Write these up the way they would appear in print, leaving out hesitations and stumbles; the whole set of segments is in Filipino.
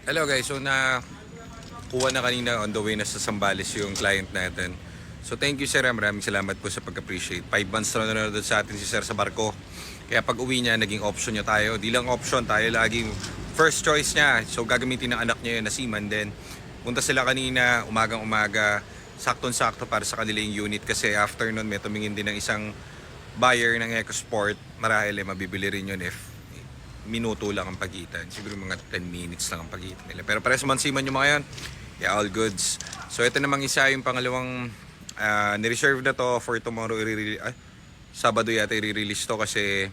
Hello guys, so kuha na kanina on the way na sa Zambales yung client natin. So thank you sir, maraming salamat po sa pag-appreciate. 5 months na nanonood sa atin si sir sa barko. Kaya pag uwi niya, naging option niya tayo. Di lang option, tayo laging first choice niya. So gagamitin ng anak niya yun na seaman din. Punta sila kanina, umagang-umaga, saktong-sakto para sa kanila yung unit. Kasi after nun, may tumingin din ng isang buyer ng EcoSport. Marahil mabibili rin yun if minuto lang ang pagitan. Siguro mga 10 minutes lang ang pagitan nila. Pero pares man seaman yung mga yan. Yeah, all goods. So ito namang isa yung pangalawang nireserve na to for tomorrow. Sabado yata i-release to kasi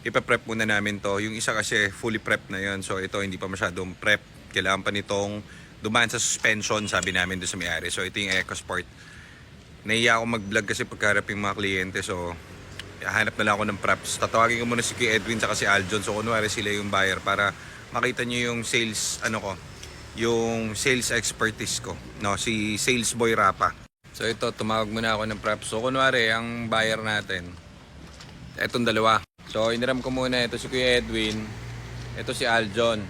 ipa-prep muna namin to. Yung isa kasi fully prep na yon. So ito hindi pa masyadong prep. Kailangan pa nitong dumaan sa suspension, sabi namin doon sa may-ari. So ito yung EcoSport. Nahiya ako mag-vlog kasi pagkarap yung mga kliyente. So hanap na lang ako ng props. Tatawagin ko muna si Kuya Edwin saka si Aljon. So kunwari sila yung buyer para makita nyo yung sales, yung sales expertise ko. No, si Sales Boy Rapa. So ito, tumawag muna ako ng props. So kunwari, ang buyer natin, etong dalawa. So iniram ko muna, ito si Kuya Edwin, ito si Aljon.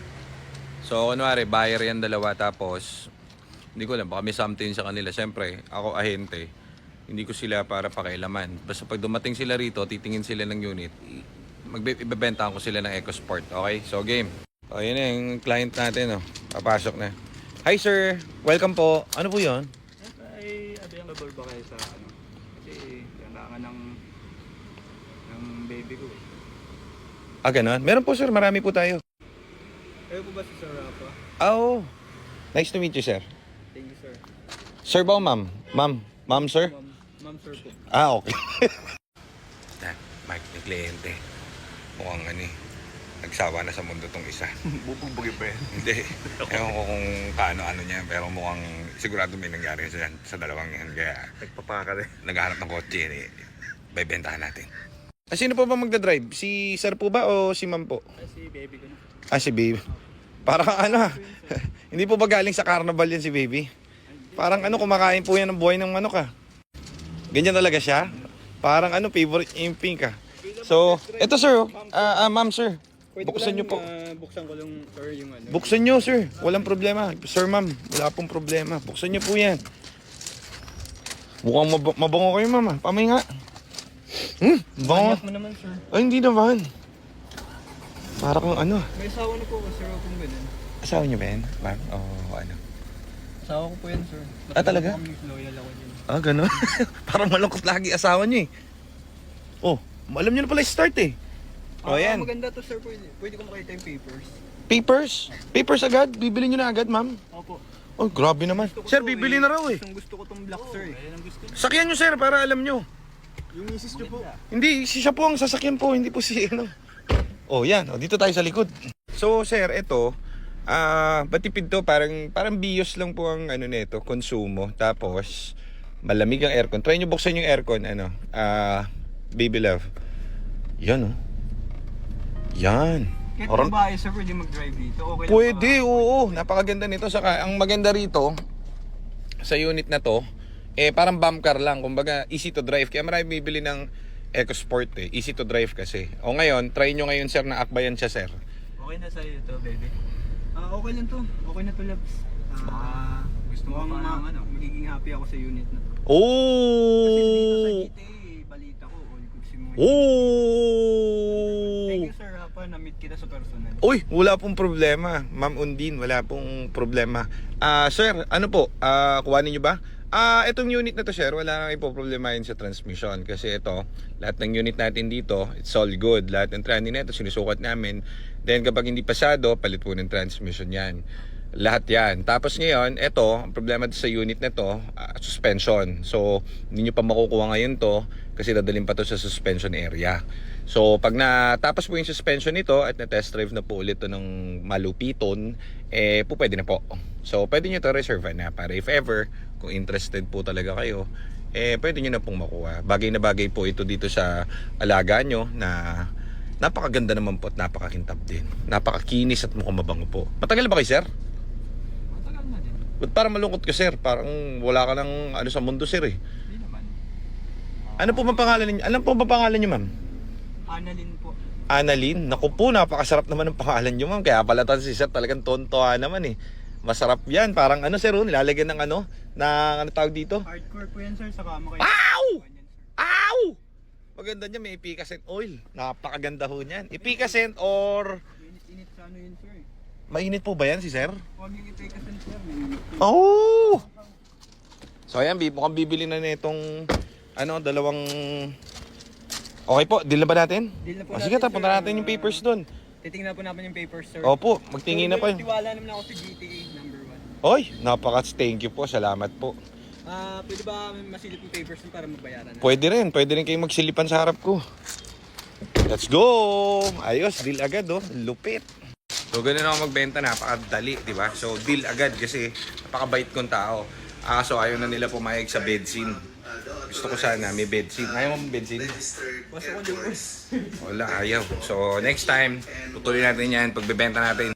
So kunwari, buyer yan dalawa. Tapos, hindi ko alam, baka may something sa kanila. Siyempre, ako ahente. Hindi ko sila para pakialaman. Basta pag dumating sila rito, titingin sila ng unit, ibebentahan ko sila ng EcoSport. Okay? So, game. O, yun na yung client natin. Papasok na. Hi, sir. Welcome po. Ano po yun? Ay, available ba kayo sa Kasi kailangan ng baby ko eh. Ganun. Meron po, sir. Marami po tayo. Kayo po ba si Sir Rafa? Oh. Nice to meet you, sir. Thank you, sir. Sir ba o ma'am? Ma'am, sir? Ma'am, sir po. Okay. Mike, may kliyente. Mukhang nagsawa na sa mundo tong isa. Bubugbugin pa yan. Hindi. Ewan ko kung kaano-ano niya, pero mukhang sigurado may nangyari sa dalawang yan. Kaya Nagpapaka rin. naghahanap ng kotse, bebentahan natin. Sino po ba magdadrive? Si sir po ba o si ma'am po? Si baby ko na. Si baby. Parang hindi po ba galing sa carnival yan si baby? Parang kumakain po yan ng buhay ng manok Ganyan talaga siya. Parang favorite yung pink So, eto sir, ma'am sir. Buksan nyo po. Buksan ko lang, sir, yung Buksan nyo sir, walang problema. Sir ma'am, wala pong problema. Buksan nyo po yan. Mukhang mabango kayo ma'am Pamay nga. Bango. mo naman, sir. Ay, hindi naman. Para kung May asawa na po ko, sir, kung ganun. Asawa nyo ba yan, ma'am? Asawa ko po yan, sir. Talaga? Loyal ako din. Gano'n? Parang malungkot lagi asawa nyo alam nyo na pala start yan. Maganda to, sir. Pwede ko makita yung papers. Papers? Papers agad? Bibili nyo na agad, ma'am? Opo. Oh, grabe naman. Sir, bibili na raw Gusto ko tong black, sir. Ayan ang gusto niyo. Sakyan nyo, sir, para alam nyo. Yung misis niyo po. Hindi, siya po ang sasakyan po, hindi po si yan. Dito tayo sa likod. So, sir, ito, batipid to, parang bios lang po ang nito, konsumo. Tapos, malamig ang aircon. Try nyo buksan yung aircon, baby love. Yan, Yan. Kahit yung bahay, sir, pwede mag-drive dito. Okay lang Pwede, oo. Napakaganda nito. Saka, ang maganda rito, sa unit na to, parang bump car lang. Kumbaga, easy to drive. Kaya marami bibili ng EcoSport Easy to drive kasi. O ngayon, try nyo ngayon, sir, na akbayan siya, sir. Okay na sa'yo to, baby. Okay lang to. Okay na to, Labs. Gusto mo pa magiging happy ako sa unit na to. Kasi dito sa Gite, balita ko, all good si mo. Thank you, sir, Rafa. Na-meet kita sa personal. Uy, wala pong problema. Ma'am Undin, wala pong problema. Sir, kuhanin nyo ba? Itong unit na to, sir, wala nang ipoproblemahin sa transmission. Kasi ito, lahat ng unit natin dito, it's all good. Lahat ng training na ito, sinusukat namin. Then kapag hindi pasado, palit po ng transmission yan. Lahat yan. Tapos ngayon, ito, ang problema sa unit na to, suspension. So, hindi nyo pa makukuha ngayon to kasi dadalhin pa to sa suspension area. So, pag natapos po yung suspension nito at na-test drive na po ulit to ng malupiton, po pwede na po. So, pwede nyo to reserve na para if ever, kung interested po talaga kayo, pwede nyo na pong makuha. Bagay na bagay po ito dito sa alaga nyo na napakaganda naman po at napakakintab din. Napakakinis at mukhang mabango po. Matagal ba kayo, sir? Matagal na din. Ba't parang malungkot ka, sir? Parang wala ka ng sa mundo, sir Hindi naman. Ano po ba pangalan niyo? Alam po ba pangalan niyo, ma'am? Annalyn po. Annalyn. Naku po, napakasarap naman ng pangalan nyo, ma'am. Kaya pala si sir talagang tontoa naman eh. Masarap yan. Parang ano sir, nilalagyan ng ano tawag dito? Hardcore po yan sir, saka makikita. Ow! Ow! Maganda niya, may epicacent oil. Napakaganda ho niyan. Epicacent or... Init sa ano yun sir. Mainit po ba yan si sir? Huwag yung ipikasan sir, mainit po. Oh! So ayan, mukhang bibili na nitong dalawang... Okay po, deal na ba natin? Deal na po Sige, natin, punta sir. natin yung papers doon. Titingnan po namin yung papers sir. Opo, magtingin na pa yun. Tiwala naman ako sa GTA number 1. Oy, thank you po, salamat po. Pwede ba masilip yung papers para mabayaran na? Pwede rin kayong magsilipan sa harap ko. Let's go! Ayos, deal agad oh, lupit. So ganun ako magbenta, napakadali, di ba? So deal agad kasi napakabait kong tao. So ayaw na nila pumayag sa bed scene. Gusto ko sana may bed scene. Ayaw mo bed scene? Basta ko dito. Wala, ayaw. So next time, tutuloy natin yan, pagbebenta natin.